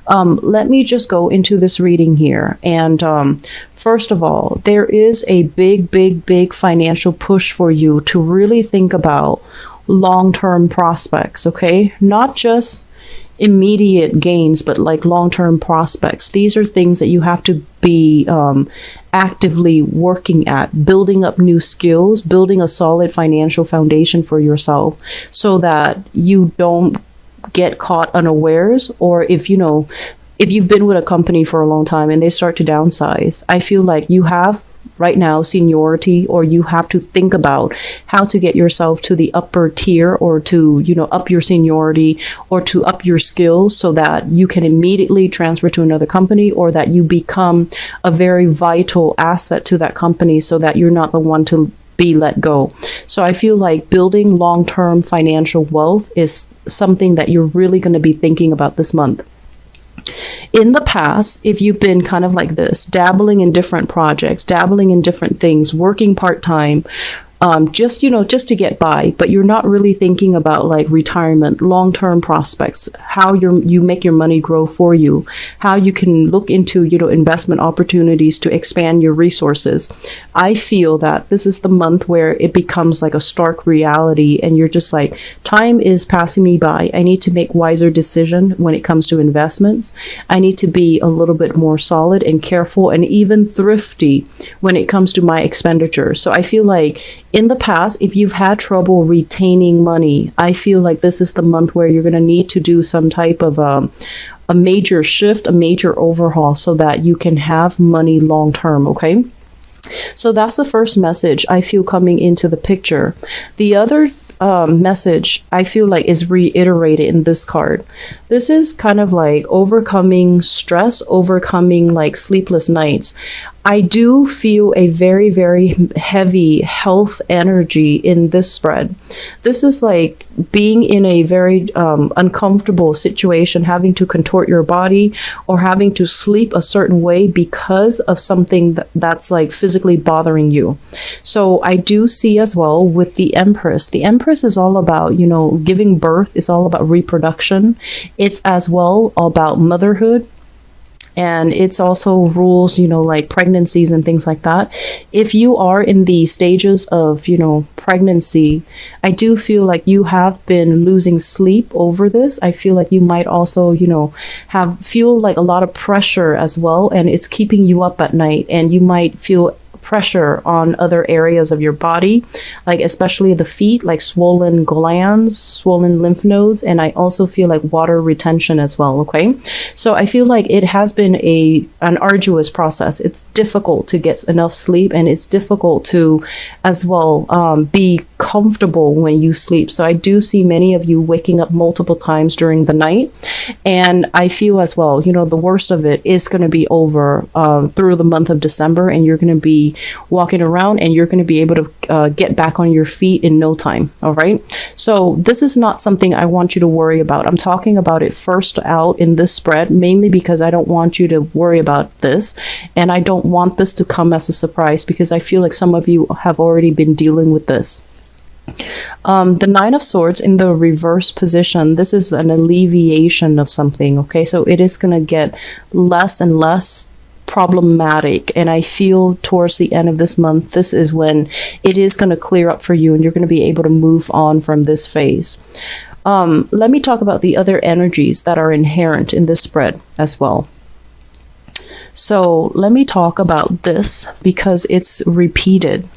Let me just go into this reading here. And first of all, there is a big financial push for you to really think about long-term prospects, okay? Not just immediate gains, but like long-term prospects. These are things that you have to be actively working at, building up new skills, building a solid financial foundation for yourself so that you don't get caught unawares. Or if you've been with a company for a long time and they start to downsize, I feel like you have right now seniority, or you have to think about how to get yourself to the upper tier, or to up your seniority, or to up your skills so that you can immediately transfer to another company, or that you become a very vital asset to that company so that you're not the one to be let go. So I feel like building long-term financial wealth is something that you're really going to be thinking about this month. In the past, if you've been kind of like this, dabbling in different projects, dabbling in different things, working part-time, just to get by, but you're not really thinking about like retirement, long-term prospects, how you make your money grow for you, how you can look into investment opportunities to expand your resources. I feel that this is the month where it becomes like a stark reality, and you're just like, time is passing me by. I need to make wiser decisions when it comes to investments. I need to be a little bit more solid and careful, and even thrifty when it comes to my expenditures. So I feel like in the past, if you've had trouble retaining money, I feel like this is the month where you're going to need to do some type of a major shift, a major overhaul, so that you can have money long term, okay? So that's the first message I feel coming into the picture. The other message I feel like is reiterated in this card. This is kind of like overcoming stress, overcoming like sleepless nights. I do feel a very heavy health energy in this spread. This is like being in a very uncomfortable situation, having to contort your body or having to sleep a certain way because of something that's like physically bothering you. So I do see as well with the Empress. The Empress is all about, giving birth. It's all about reproduction. It's as well about motherhood. And it's also rules, like pregnancies and things like that. If you are in the stages of, pregnancy, I do feel like you have been losing sleep over this. I feel like you might also, feel like a lot of pressure as well. And it's keeping you up at night, and you might feel pressure on other areas of your body, like especially the feet, like swollen glands, swollen lymph nodes, and I also feel like water retention as well, okay? So I feel like it has been an arduous process. It's difficult to get enough sleep, and it's difficult to as well be comfortable when you sleep. So I do see many of you waking up multiple times during the night, and I feel as well, the worst of it is going to be over through the month of December, and you're going to be walking around, and you're going to be able to get back on your feet in no time. All right. So this is not something I want you to worry about. I'm talking about it first out in this spread, mainly because I don't want you to worry about this. And I don't want this to come as a surprise, because I feel like some of you have already been dealing with this. The Nine of Swords in the reverse position, this is an alleviation of something. Okay. So it is going to get less and less problematic, and I feel towards the end of this month, this is when it is going to clear up for you, and you're going to be able to move on from this phase. Let me talk about the other energies that are inherent in this spread as well. So let me talk about this because it's repeated.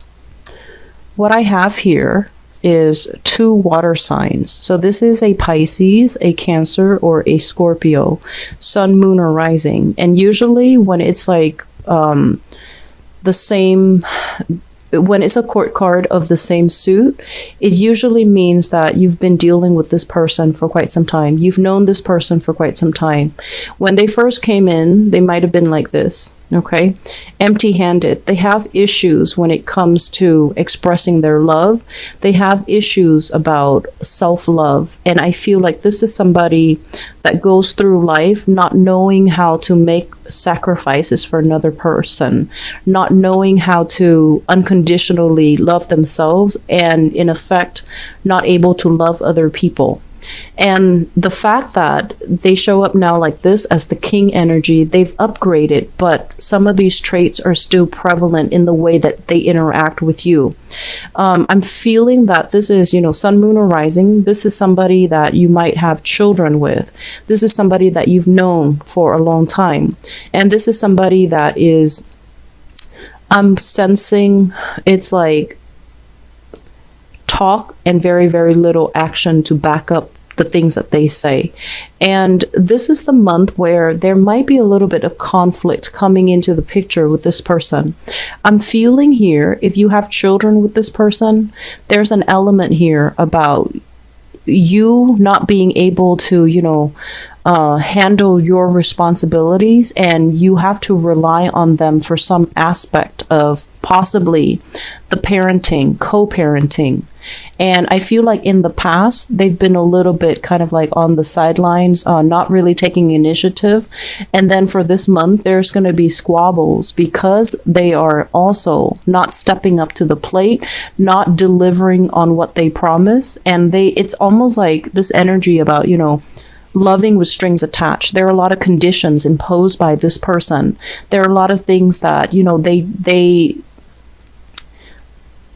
What I have here is two water signs. So this is a Pisces, a Cancer, or a Scorpio, Sun, Moon, or Rising. And usually when it's like the same, when it's a court card of the same suit, it usually means that you've been dealing with this person for quite some time. You've known this person for quite some time. When they first came in, they might have been like this. Okay, empty-handed. They have issues when it comes to expressing their love. They have issues about self-love. And I feel like this is somebody that goes through life not knowing how to make sacrifices for another person, not knowing how to unconditionally love themselves, and in effect, not able to love other people. And the fact that they show up now like this as the king energy, they've upgraded, but some of these traits are still prevalent in the way that they interact with you. I'm feeling that this is, sun, moon, or rising. This is somebody that you might have children with. This is somebody that you've known for a long time. And this is somebody that is, I'm sensing it's like talk and very, very little action to back up the things that they say. And this is the month where there might be a little bit of conflict coming into the picture with this person. I'm feeling here, if you have children with this person, there's an element here about you not being able to, handle your responsibilities, and you have to rely on them for some aspect of possibly the parenting, co-parenting. And I feel like in the past, they've been a little bit kind of like on the sidelines, not really taking initiative. And then for this month, there's going to be squabbles because they are also not stepping up to the plate, not delivering on what they promise. And it's almost like this energy about, loving with strings attached. There are a lot of conditions imposed by this person. There are a lot of things that,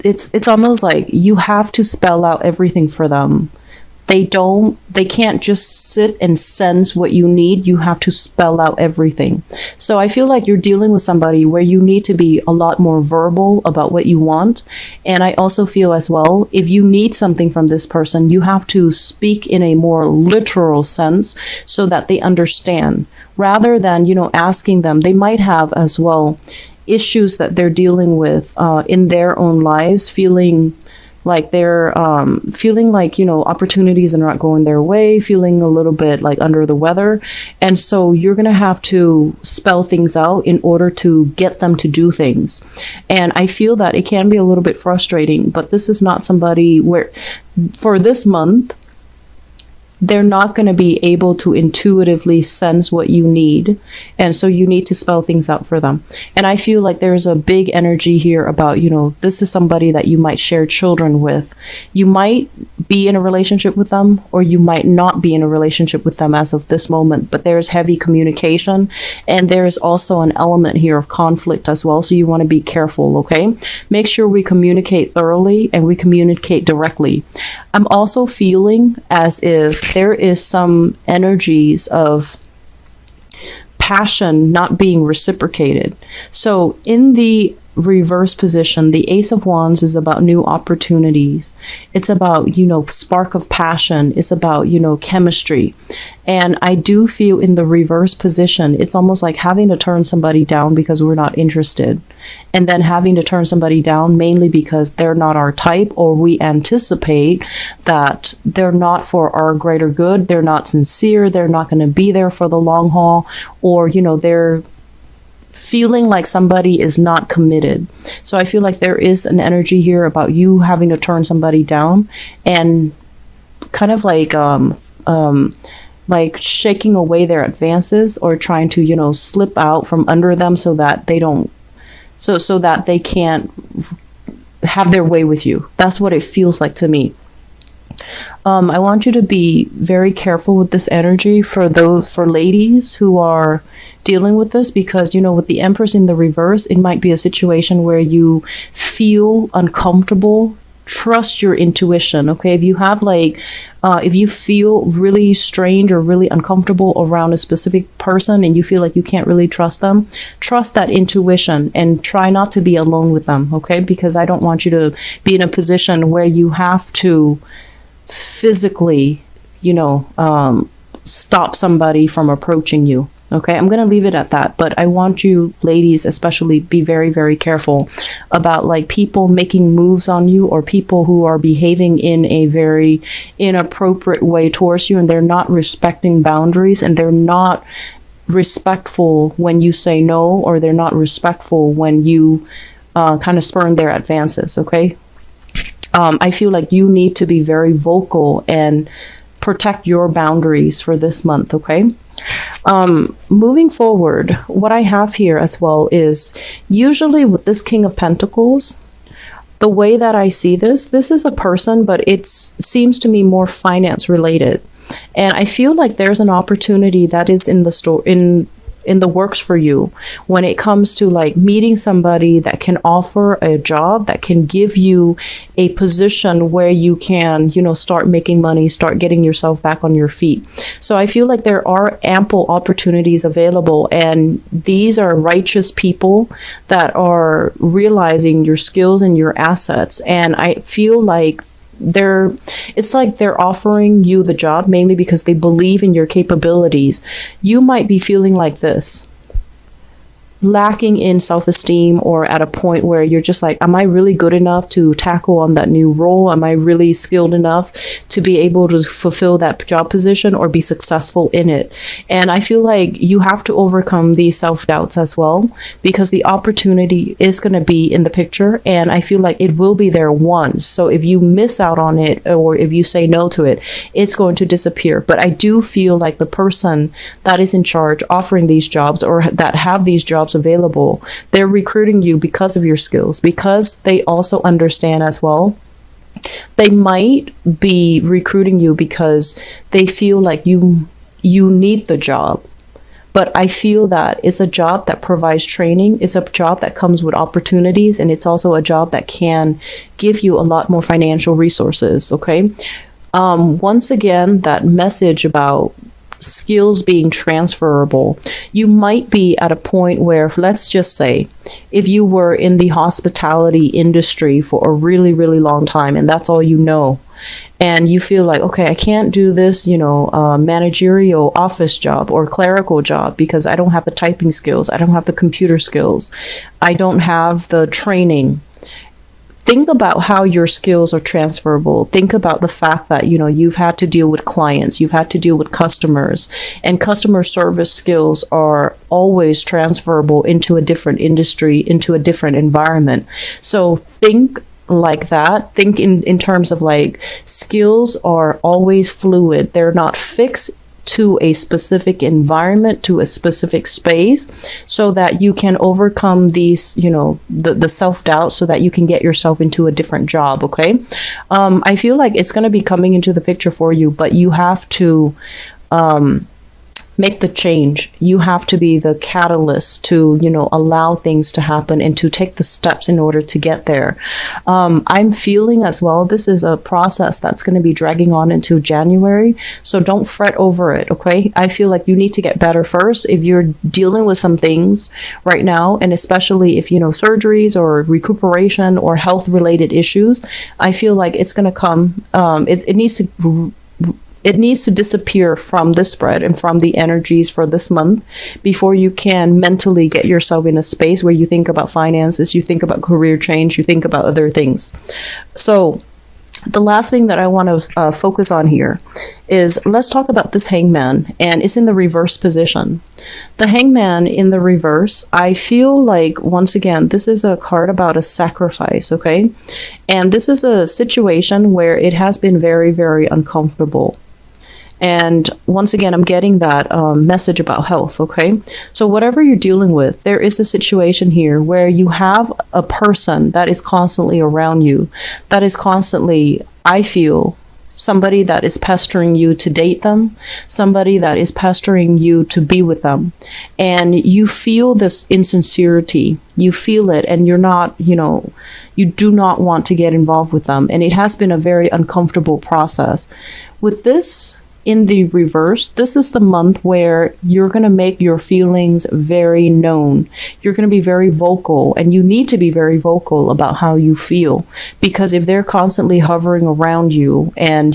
it's almost like you have to spell out everything for them. They can't just sit and sense what you need. You have to spell out everything. So I feel like you're dealing with somebody where you need to be a lot more verbal about what you want. And I also feel as well, if you need something from this person, you have to speak in a more literal sense so that they understand, rather than, asking them. They might have as well issues that they're dealing with in their own lives, feeling like they're opportunities are not going their way, feeling a little bit like under the weather. And so you're going to have to spell things out in order to get them to do things. And I feel that it can be a little bit frustrating, but this is not somebody where for this month, they're not going to be able to intuitively sense what you need. And so you need to spell things out for them. And I feel like there's a big energy here about, this is somebody that you might share children with. You might be in a relationship with them, or you might not be in a relationship with them as of this moment. But there's heavy communication, and there's also an element here of conflict as well. So you want to be careful, okay? Make sure we communicate thoroughly and we communicate directly. I'm also feeling as if there is some energies of passion not being reciprocated. So in the reverse position, the Ace of Wands is about new opportunities. It's about, spark of passion. It's about, chemistry. And I do feel in the reverse position, it's almost like having to turn somebody down because we're not interested. And then having to turn somebody down mainly because they're not our type, or we anticipate that they're not for our greater good. They're not sincere. They're not going to be there for the long haul, or, they're feeling like somebody is not committed. So I feel like there is an energy here about you having to turn somebody down, and kind of like shaking away their advances, or trying to, slip out from under them so that they don't, so that they can't have their way with you. That's what it feels like to me. I want you to be very careful with this energy for ladies who are dealing with this, because, with the Empress in the reverse, it might be a situation where you feel uncomfortable. Trust your intuition, okay? If you have if you feel really strange or really uncomfortable around a specific person and you feel like you can't really trust them, trust that intuition and try not to be alone with them, okay? Because I don't want you to be in a position where you have to physically, stop somebody from approaching you. Okay, I'm going to leave it at that. But I want you ladies especially be very, very careful about people making moves on you, or people who are behaving in a very inappropriate way towards you, and they're not respecting boundaries, and they're not respectful when you say no, or they're not respectful when you kind of spurn their advances. Okay, I feel like you need to be very vocal and protect your boundaries for this month, okay? Moving forward, what I have here as well is, usually with this King of Pentacles, The way that I see this is a person, but it seems to me more finance related. And I feel like there's an opportunity that is in the store, in the works for you when it comes to like meeting somebody that can offer a job, that can give you a position where you can, start making money, start getting yourself back on your feet. So I feel like there are ample opportunities available, and these are righteous people that are realizing your skills and your assets. And I feel like it's like they're offering you the job mainly because they believe in your capabilities. You might be feeling like this, lacking in self-esteem, or at a point where you're just like, am I really good enough to tackle on that new role? Am I really skilled enough to be able to fulfill that job position or be successful in it? And I feel like you have to overcome these self-doubts as well, because the opportunity is going to be in the picture, and I feel like it will be there once. So if you miss out on it, or if you say no to it, it's going to disappear. But I do feel like the person that is in charge offering these jobs, or that have these jobs available, they're recruiting you because of your skills, because they also understand as well. They might be recruiting you because they feel like you need the job. But I feel that it's a job that provides training, it's a job that comes with opportunities, and it's also a job that can give you a lot more financial resources. Okay. Once again, that message about skills being transferable. You might be at a point where, let's just say, if you were in the hospitality industry for a really, really long time, and that's all you know, and you feel like, okay, I can't do this, managerial office job or clerical job because I don't have the typing skills, I don't have the computer skills, I don't have the training. Think about how your skills are transferable. Think about the fact that, you've had to deal with clients, you've had to deal with customers, and customer service skills are always transferable into a different industry, into a different environment. So think like that. Think in terms of like, skills are always fluid. They're not fixed to a specific environment, to a specific space, so that you can overcome these, the self-doubt, so that you can get yourself into a different job. Okay. I feel like it's going to be coming into the picture for you, but you have to make the change. You have to be the catalyst to, allow things to happen and to take the steps in order to get there. I'm feeling as well, this is a process that's going to be dragging on into January. So don't fret over it. Okay. I feel like you need to get better first. If you're dealing with some things right now, and especially if, surgeries or recuperation or health related issues, I feel like it's going to come, it needs to disappear from the spread and from the energies for this month before you can mentally get yourself in a space where you think about finances, you think about career change, you think about other things. So the last thing that I want to focus on here is, let's talk about this hangman, and it's in the reverse position. The hangman in the reverse, I feel like, once again, this is a card about a sacrifice, okay? And this is a situation where it has been very, very uncomfortable. And once again, I'm getting that message about health, okay? So whatever you're dealing with, there is a situation here where you have a person that is constantly around you, that is constantly, I feel, somebody that is pestering you to date them, somebody that is pestering you to be with them. And you feel this insincerity, you feel it, and you're not, you do not want to get involved with them. And it has been a very uncomfortable process. With this in the reverse, this is the month where you're going to make your feelings very known. You're going to be very vocal, and you need to be very vocal about how you feel, because if they're constantly hovering around you and,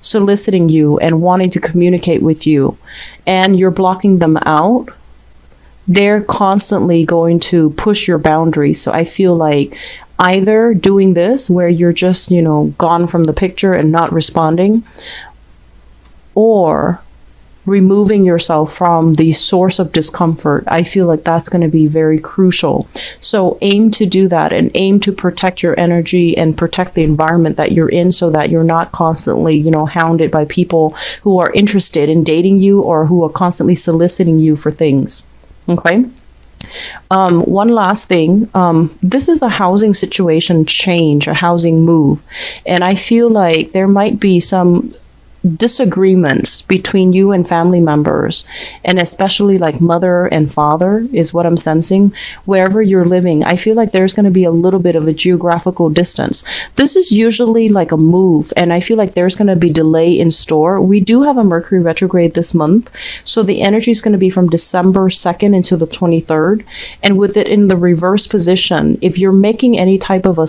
soliciting you and wanting to communicate with you, and you're blocking them out, they're constantly going to push your boundaries. So I feel like either doing this where you're just, gone from the picture and not responding, or removing yourself from the source of discomfort. I feel like that's going to be very crucial. So aim to do that, and aim to protect your energy and protect the environment that you're in, so that you're not constantly, hounded by people who are interested in dating you or who are constantly soliciting you for things. Okay. One last thing. This is a housing situation change, a housing move. And I feel like there might be some disagreements between you and family members, and especially like mother and father is what I'm sensing. Wherever you're living, I feel like there's going to be a little bit of a geographical distance. This is usually like a move, and I feel like there's going to be delay in store. We do have a Mercury retrograde this month, so the energy is going to be from December 2nd into the 23rd, and with it in the reverse position, if you're making any type of a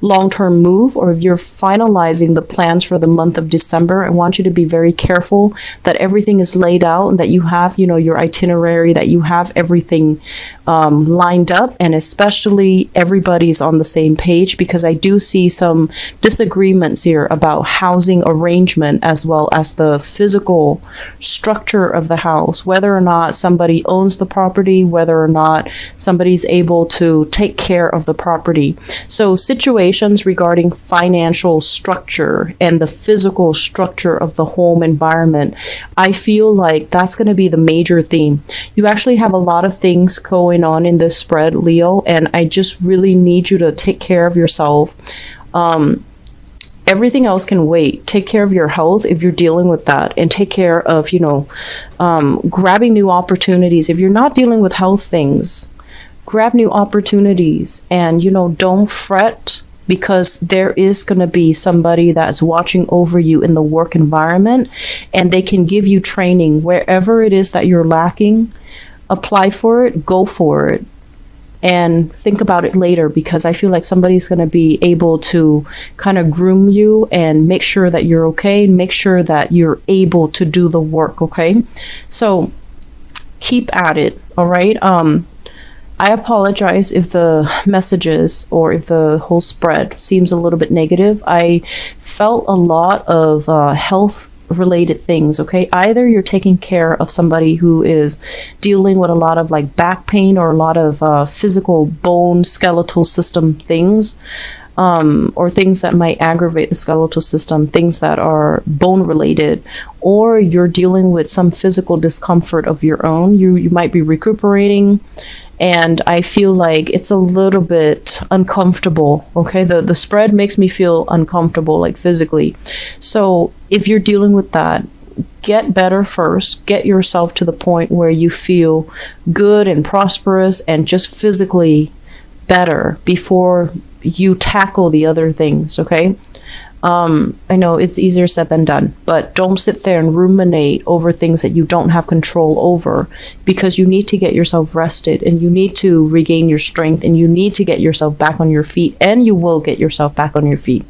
long-term move, or if you're finalizing the plans for the month of December, I want you to be very careful that everything is laid out and that you have, your itinerary, that you have everything lined up, and especially everybody's on the same page, because I do see some disagreements here about housing arrangement as well as the physical structure of the house, whether or not somebody owns the property, whether or not somebody's able to take care of the property. So situations regarding financial structure and the physical structure of the home environment, I feel like that's going to be the major theme. You actually have a lot of things going on in this spread, Leo, and I just really need you to take care of yourself. Everything else can wait. Take care of your health if you're dealing with that, and take care of, grabbing new opportunities. If you're not dealing with health things, grab new opportunities, and, don't fret, because there is going to be somebody that's watching over you in the work environment, and they can give you training wherever it is that you're lacking. Apply for it, go for it, and think about it later, because I feel like somebody's going to be able to kind of groom you and make sure that you're okay, and make sure that you're able to do the work, okay? So keep at it, all right? I apologize if the messages or if the whole spread seems a little bit negative. I felt a lot of health related things, okay? Either you're taking care of somebody who is dealing with a lot of like back pain or a lot of physical bone skeletal system things, or things that might aggravate the skeletal system, things that are bone related, or you're dealing with some physical discomfort of your own. You might be recuperating, and I feel like it's a little bit uncomfortable, okay? The spread makes me feel uncomfortable, like physically. So if you're dealing with that, get better first. Get yourself to the point where you feel good and prosperous and just physically better before you tackle the other things, okay? I know it's easier said than done, but don't sit there and ruminate over things that you don't have control over, because you need to get yourself rested, and you need to regain your strength, and you need to get yourself back on your feet, and you will get yourself back on your feet.